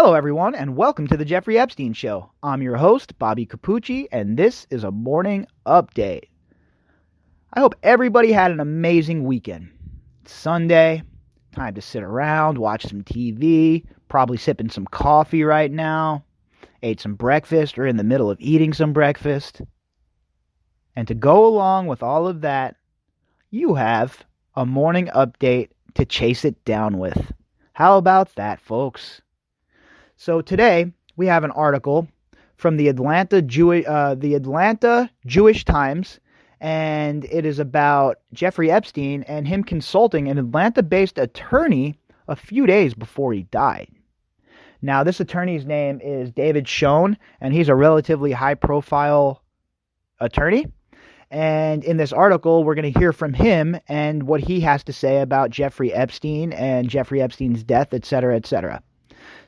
Hello, everyone, and welcome to the Jeffrey Epstein Show. I'm your host, Bobbycapucci, and this is a morning update. I hope everybody had an amazing weekend. It's Sunday, time to sit around, watch some TV, probably sipping some coffee right now, ate some breakfast or in the middle of eating some breakfast. And to go along with all of that, you have a morning update to chase it down with. How about that, folks? So today we have an article from the Atlanta Jewish Times, and it is about Jeffrey Epstein and him consulting an Atlanta-based attorney a few days before he died. Now, this attorney's name is David Schoen, and he's a relatively high-profile attorney. And in this article, we're going to hear from him and what he has to say about Jeffrey Epstein and Jeffrey Epstein's death, etc., etc.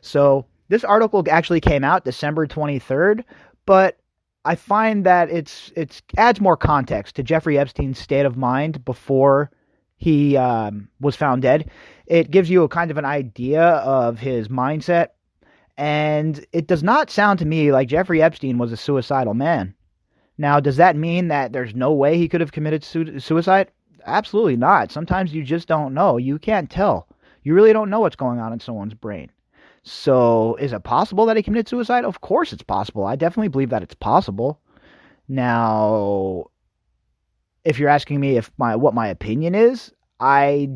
So this article actually came out December 23rd, but I find that it adds more context to Jeffrey Epstein's state of mind before he was found dead. It gives you a kind of an idea of his mindset, and it does not sound to me like Jeffrey Epstein was a suicidal man. Now, does that mean that there's no way he could have committed suicide? Absolutely not. Sometimes you just don't know. You can't tell. You really don't know what's going on in someone's brain. So, is it possible that he committed suicide? Of course it's possible. I definitely believe that it's possible. Now, if you're asking me what my opinion is, I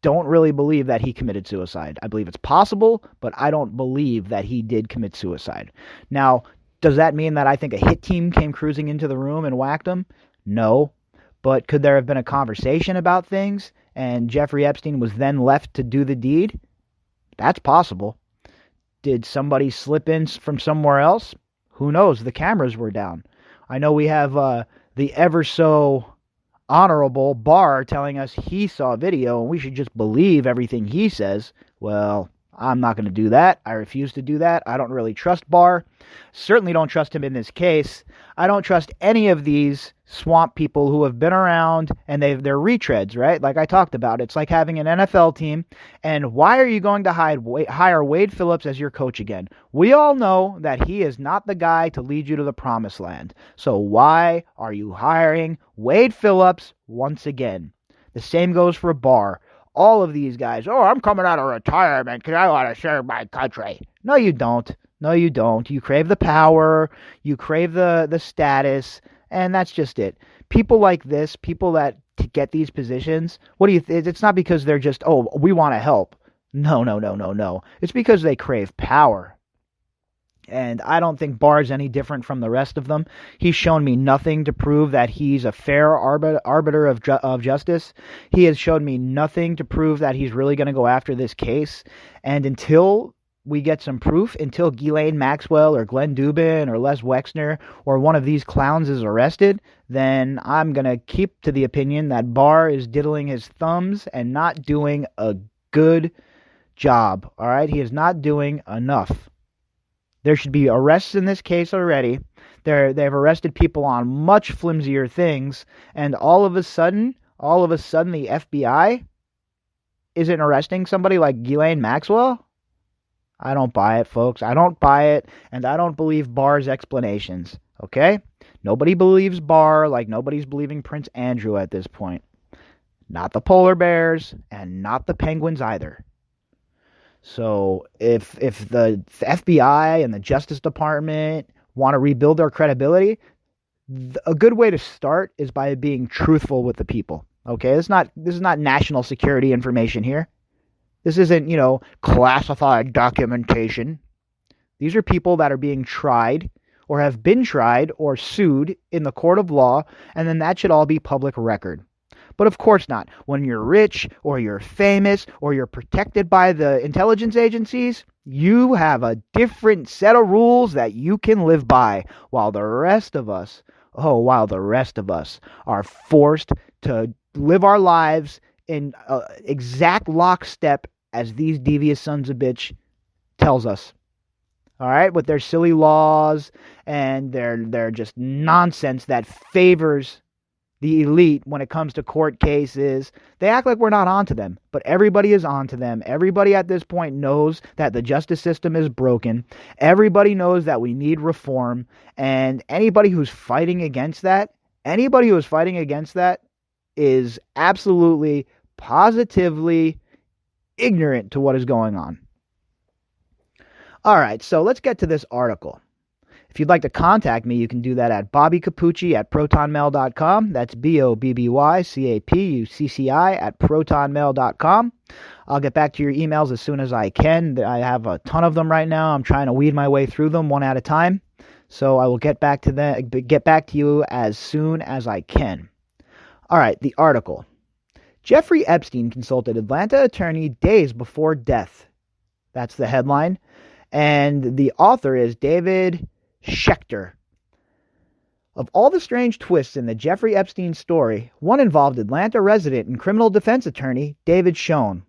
don't really believe that he committed suicide. I believe it's possible, but I don't believe that he did commit suicide. Now, does that mean that I think a hit team came cruising into the room and whacked him? No. But could there have been a conversation about things and Jeffrey Epstein was then left to do the deed? That's possible. Did somebody slip in from somewhere else? Who knows? The cameras were down. I know we have the ever so honorable Barr telling us he saw video and we should just believe everything he says. Well, I'm not going to do that. I refuse to do that. I don't really trust Barr. Certainly don't trust him in this case. I don't trust any of these swamp people who have been around and they're retreads, right? Like I talked about. It's like having an NFL team. And why are you going to hire Wade Phillips as your coach again? We all know that he is not the guy to lead you to the promised land. So why are you hiring Wade Phillips once again? The same goes for Barr. All of these guys, I'm coming out of retirement because I want to serve my country. No, you don't. No, you don't. You crave the power. You crave the status. And that's just it. People like this, people that to get these positions, it's not because they're just, we want to help. No. It's because they crave power. And I don't think Barr's any different from the rest of them. He's shown me nothing to prove that he's a fair arbiter of justice. He has shown me nothing to prove that he's really going to go after this case. And until we get some proof, until Ghislaine Maxwell or Glenn Dubin or Les Wexner or one of these clowns is arrested, then I'm going to keep to the opinion that Barr is diddling his thumbs and not doing a good job. All right? He is not doing enough. There should be arrests in this case already. They've arrested people on much flimsier things, and all of a sudden, the FBI isn't arresting somebody like Ghislaine Maxwell? I don't buy it, folks. I don't buy it, and I don't believe Barr's explanations, okay? Nobody believes Barr like nobody's believing Prince Andrew at this point. Not the polar bears, and not the penguins either. So if the FBI and the Justice Department want to rebuild their credibility, a good way to start is by being truthful with the people. Okay, this is not national security information here. This isn't, classified documentation. These are people that are being tried or have been tried or sued in the court of law, and then that should all be public record. But of course not. When you're rich or you're famous or you're protected by the intelligence agencies, you have a different set of rules that you can live by, while the rest of us are forced to live our lives in exact lockstep as these devious sons of bitch tells us. All right, with their silly laws and their just nonsense that favors the elite when it comes to court cases. They act like we're not onto them, but everybody is onto them. Everybody at this point knows that the justice system is broken. Everybody knows that we need reform, and anybody who's fighting against that, is absolutely, positively ignorant to what is going on. All right, so let's get to this article. If you'd like to contact me, you can do that at bobbycapucci@protonmail.com. That's BOBBYCAPUCCI@protonmail.com. I'll get back to your emails as soon as I can. I have a ton of them right now. I'm trying to weed my way through them one at a time. So I will get back to you as soon as I can. All right, the article. Jeffrey Epstein consulted Atlanta attorney days before death. That's the headline. And the author is David Schechter. Of all the strange twists in the Jeffrey Epstein story, one involved Atlanta resident and criminal defense attorney David Schoen.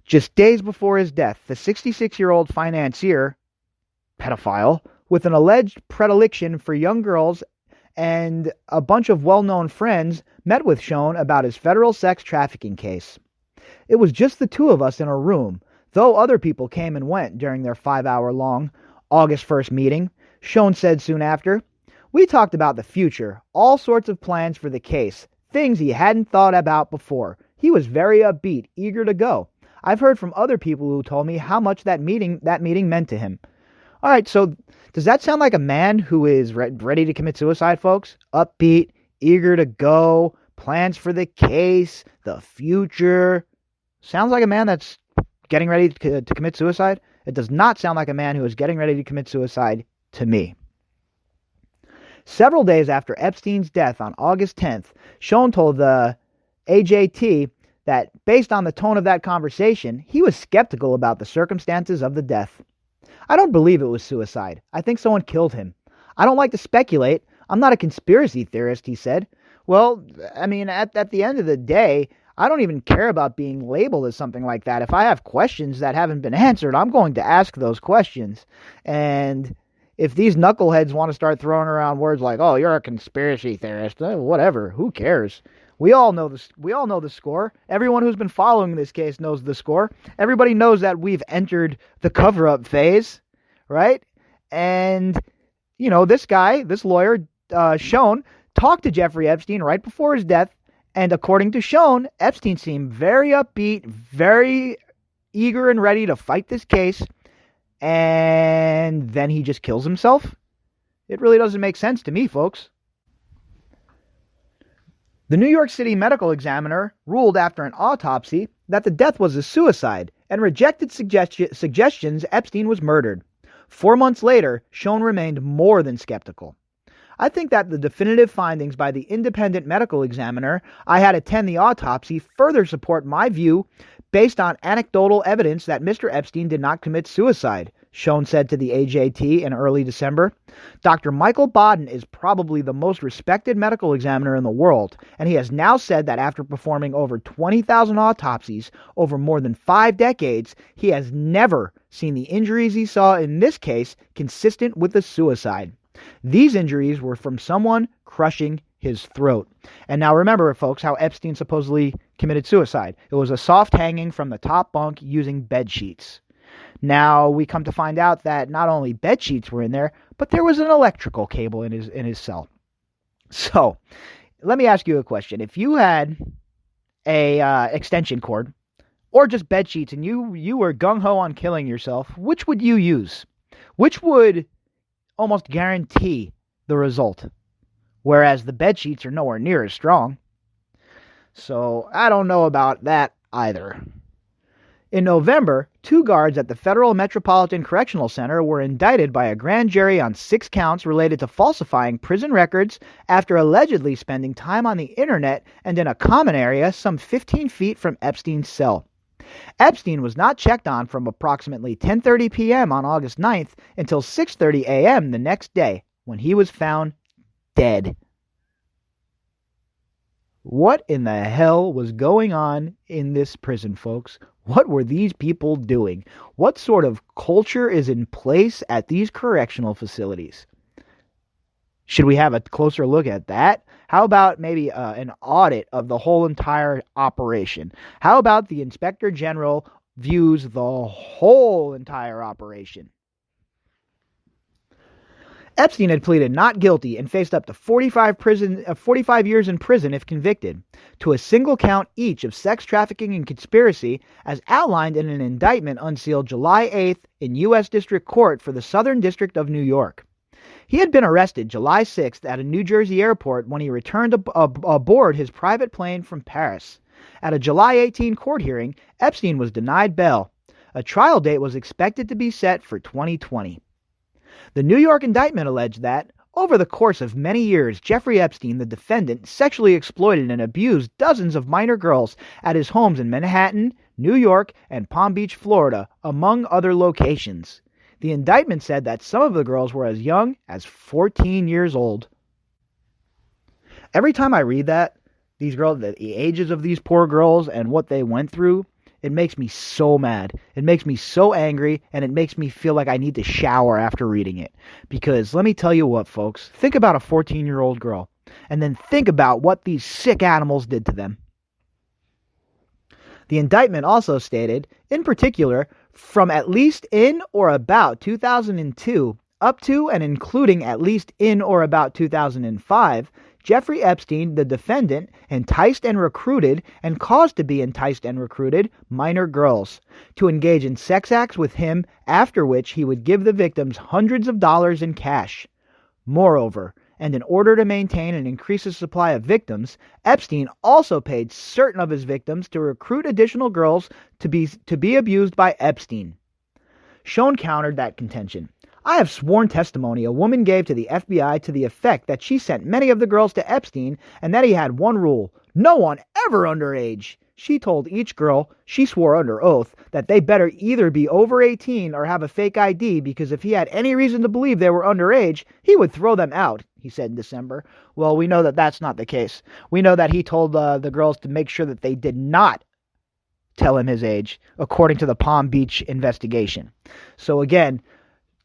Just days before his death, the 66-year-old financier, pedophile, with an alleged predilection for young girls and a bunch of well-known friends, met with Schoen about his federal sex trafficking case. It was just the two of us in a room, though other people came and went during their 5-hour-long August 1st meeting, Schoen said soon after. We talked about the future, all sorts of plans for the case, things he hadn't thought about before. He was very upbeat, eager to go. I've heard from other people who told me how much that meeting meant to him. All right, so does that sound like a man who is ready to commit suicide, folks? Upbeat, eager to go, plans for the case, the future. Sounds like a man that's getting ready to commit suicide? It does not sound like a man who is getting ready to commit suicide to me. Several days after Epstein's death on August 10th, Schoen told the AJT that based on the tone of that conversation, he was skeptical about the circumstances of the death. I don't believe it was suicide. I think someone killed him. I don't like to speculate. I'm not a conspiracy theorist, he said. Well, I mean, at the end of the day, I don't even care about being labeled as something like that. If I have questions that haven't been answered, I'm going to ask those questions. And if these knuckleheads want to start throwing around words like, "Oh, you're a conspiracy theorist," whatever, who cares? We all know this. We all know the score. Everyone who's been following this case knows the score. Everybody knows that we've entered the cover-up phase, right? And this guy, this lawyer, Schoen, talked to Jeffrey Epstein right before his death. And according to Schoen, Epstein seemed very upbeat, very eager and ready to fight this case. And then he just kills himself? It really doesn't make sense to me, folks. The New York City medical examiner ruled after an autopsy that the death was a suicide and rejected suggestions Epstein was murdered. 4 months later, Schoen remained more than skeptical. I think that the definitive findings by the independent medical examiner I had attend the autopsy further support my view based on anecdotal evidence that Mr. Epstein did not commit suicide, Schoen said to the AJT in early December. Dr. Michael Baden is probably the most respected medical examiner in the world, and he has now said that after performing over 20,000 autopsies over more than 5 decades, he has never seen the injuries he saw in this case consistent with a suicide. These injuries were from someone crushing his throat. And now remember, folks, how Epstein supposedly committed suicide. It was a soft hanging from the top bunk using bed sheets. Now we come to find out that not only bed sheets were in there, but there was an electrical cable in his cell. So let me ask you a question. If you had a extension cord or just bed sheets and you were gung-ho on killing yourself, which would you use? Which would almost guarantee the result, whereas the bed sheets are nowhere near as strong? So I don't know about that either. In November, 2 guards at the Federal Metropolitan Correctional Center were indicted by a grand jury on 6 counts related to falsifying prison records after allegedly spending time on the internet and in a common area some 15 feet from Epstein's cell. Epstein was not checked on from approximately 10:30 p.m. on August 9th until 6:30 a.m. the next day, when he was found dead. What in the hell was going on in this prison, folks? What were these people doing? What sort of culture is in place at these correctional facilities? Should we have a closer look at that? How about maybe an audit of the whole entire operation? How about the Inspector General views the whole entire operation? Epstein had pleaded not guilty and faced up to 45 years in prison if convicted, to a single count each of sex trafficking and conspiracy, as outlined in an indictment unsealed July 8th in U.S. District Court for the Southern District of New York. He had been arrested July 6th at a New Jersey airport when he returned aboard his private plane from Paris. At a July 18 court hearing, Epstein was denied bail. A trial date was expected to be set for 2020. The New York indictment alleged that, over the course of many years, Jeffrey Epstein, the defendant, sexually exploited and abused dozens of minor girls at his homes in Manhattan, New York, and Palm Beach, Florida, among other locations. The indictment said that some of the girls were as young as 14 years old. Every time I read that, these girls, the ages of these poor girls and what they went through, it makes me so mad. It makes me so angry, and it makes me feel like I need to shower after reading it. Because let me tell you what, folks. Think about a 14-year-old girl, and then think about what these sick animals did to them. The indictment also stated, in particular, from at least in or about 2002 up to and including at least in or about 2005, Jeffrey Epstein, the defendant, enticed and recruited and caused to be enticed and recruited minor girls to engage in sex acts with him, after which he would give the victims hundreds of dollars in cash. Moreover, and in order to maintain and increase his supply of victims, Epstein also paid certain of his victims to recruit additional girls to be abused by Epstein. Schoen countered that contention. I have sworn testimony a woman gave to the FBI to the effect that she sent many of the girls to Epstein and that he had one rule: no one ever underage. She told each girl, she swore under oath, that they better either be over 18 or have a fake ID, because if he had any reason to believe they were underage, he would throw them out, he said in December. Well, we know that that's not the case. We know that he told the girls to make sure that they did not tell him his age, according to the Palm Beach investigation. So again,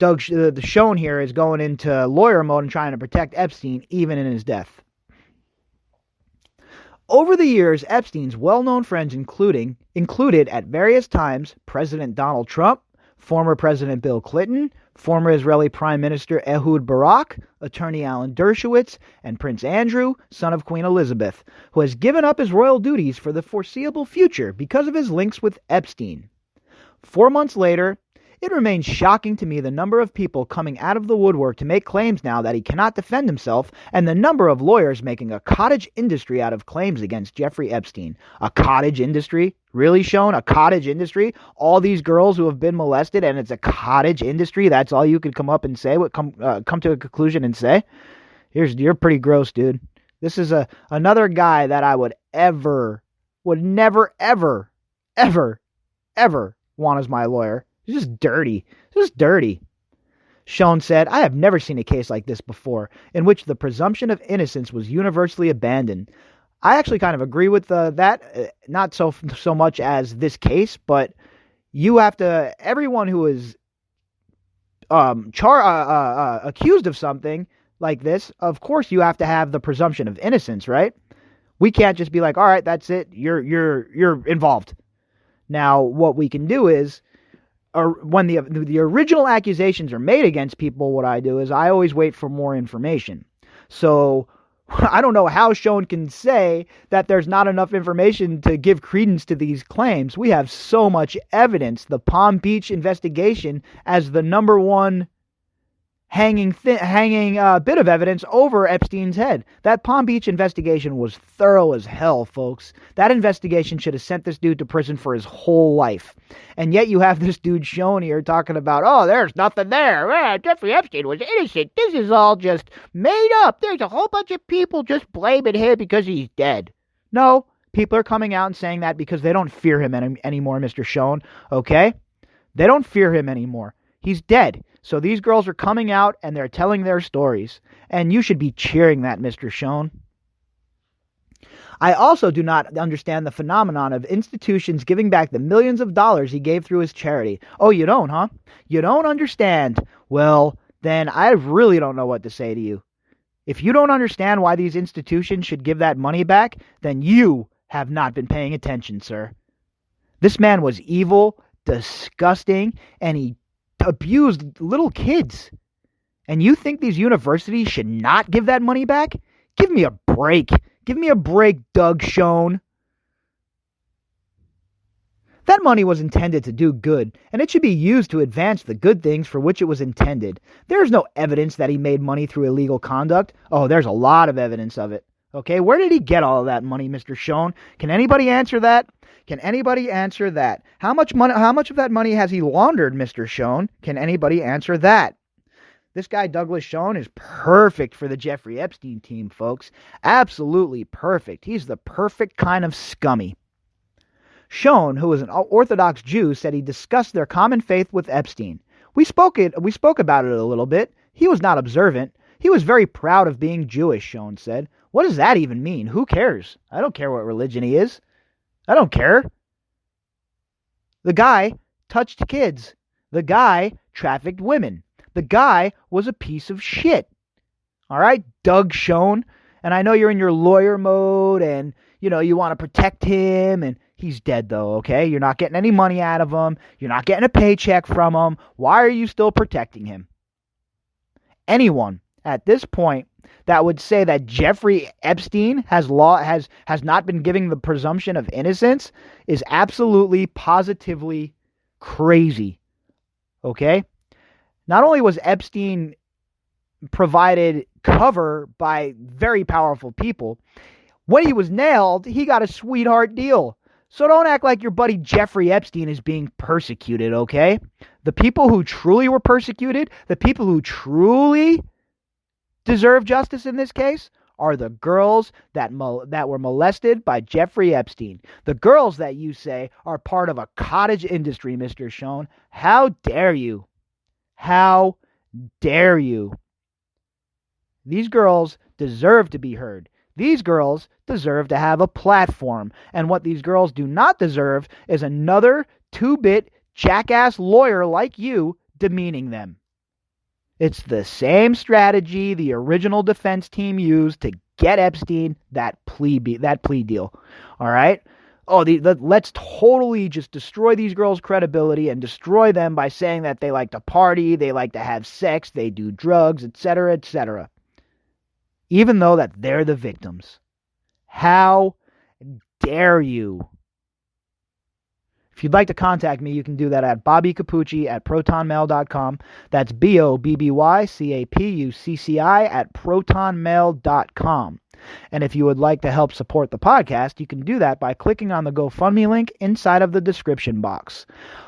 the Schoen here is going into lawyer mode and trying to protect Epstein even in his death. Over the years, Epstein's well-known friends included at various times President Donald Trump, former President Bill Clinton, former Israeli Prime Minister Ehud Barak, attorney Alan Dershowitz, and Prince Andrew, son of Queen Elizabeth, who has given up his royal duties for the foreseeable future because of his links with Epstein. 4 months later, it remains shocking to me the number of people coming out of the woodwork to make claims now that he cannot defend himself, and the number of lawyers making a cottage industry out of claims against Jeffrey Epstein. A cottage industry? Really, Schoen? A cottage industry? All these girls who have been molested, and it's a cottage industry? That's all you could come up and say? Come to a conclusion and say? You're pretty gross, dude. This is another guy that I would never, ever, ever, ever want as my lawyer. It's just dirty. It's just dirty. Schoen said, I have never seen a case like this before, in which the presumption of innocence was universally abandoned. I actually kind of agree with that, not so much as this case, but you have to, everyone who is accused of something like this, of course you have to have the presumption of innocence, right? We can't just be like, all right, that's it, you're involved. Now, what we can do is, when the original accusations are made against people, what I do is I always wait for more information. So I don't know how Schoen can say that there's not enough information to give credence to these claims. We have so much evidence. The Palm Beach investigation as the number one hanging bit of evidence over Epstein's head. That Palm Beach investigation was thorough as hell, folks. That investigation should have sent this dude to prison for his whole life. And yet you have this dude Schoen here talking about, oh, there's nothing there. Jeffrey Epstein was innocent. This is all just made up. There's a whole bunch of people just blaming him because he's dead. No, people are coming out and saying that because they don't fear him anymore, Mr. Schoen. Okay? They don't fear him anymore. He's dead. So these girls are coming out and they're telling their stories. And you should be cheering that, Mr. Schoen. I also do not understand the phenomenon of institutions giving back the millions of dollars he gave through his charity. Oh, you don't, huh? You don't understand. Well, then I really don't know what to say to you. If you don't understand why these institutions should give that money back, then you have not been paying attention, sir. This man was evil, disgusting, and he abused little kids. And you think these universities should not give that money back? Give me a break. Give me a break, Doug Schoen. That money was intended to do good, and it should be used to advance the good things for which it was intended. There is no evidence that he made money through illegal conduct. Oh, there's a lot of evidence of it. Okay, where did he get all of that money, Mr. Schoen? Can anybody answer that? Can anybody answer that? How much of that money has he laundered, Mr. Schoen? Can anybody answer that? This guy, Douglas Schoen, is perfect for the Jeffrey Epstein team, folks. Absolutely perfect. He's the perfect kind of scummy. Schoen, who is an Orthodox Jew, said he discussed their common faith with Epstein. We spoke about it a little bit. He was not observant. He was very proud of being Jewish, Schoen said. What does that even mean? Who cares? I don't care what religion he is. I don't care. The guy touched kids. The guy trafficked women. The guy was a piece of shit. All right, Doug Schoen. And I know you're in your lawyer mode and, you want to protect him, and he's dead though, okay? You're not getting any money out of him. You're not getting a paycheck from him. Why are you still protecting him? Anyone at this point that would say that Jeffrey Epstein has not been giving the presumption of innocence is absolutely, positively crazy, okay? Not only was Epstein provided cover by very powerful people, when he was nailed, he got a sweetheart deal. So don't act like your buddy Jeffrey Epstein is being persecuted, okay? The people who truly were persecuted, the people who truly deserve justice in this case, are the girls that were molested by Jeffrey Epstein. The girls that you say are part of a cottage industry, Mr. Schoen. How dare you? How dare you? These girls deserve to be heard. These girls deserve to have a platform. And what these girls do not deserve is another two-bit jackass lawyer like you demeaning them. It's the same strategy the original defense team used to get Epstein that plea deal. All right? Let's totally just destroy these girls' credibility and destroy them by saying that they like to party, they like to have sex, they do drugs, etc., etc. Even though that they're the victims. How dare you? If you'd like to contact me, you can do that at bobbycapucci@protonmail.com. That's BOBBYCAPUCCI@protonmail.com. And if you would like to help support the podcast, you can do that by clicking on the GoFundMe link inside of the description box.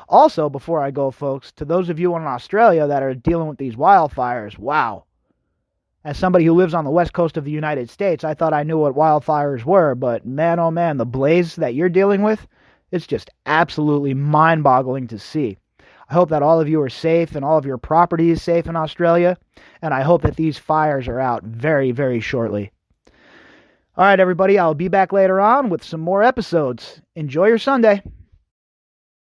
Also, before I go, folks, to those of you in Australia that are dealing with these wildfires, wow. As somebody who lives on the west coast of the United States, I thought I knew what wildfires were, but man, oh man, the blaze that you're dealing with, it's just absolutely mind-boggling to see. I hope that all of you are safe and all of your property is safe in Australia, and I hope that these fires are out very, very shortly. All right, everybody, I'll be back later on with some more episodes. Enjoy your Sunday.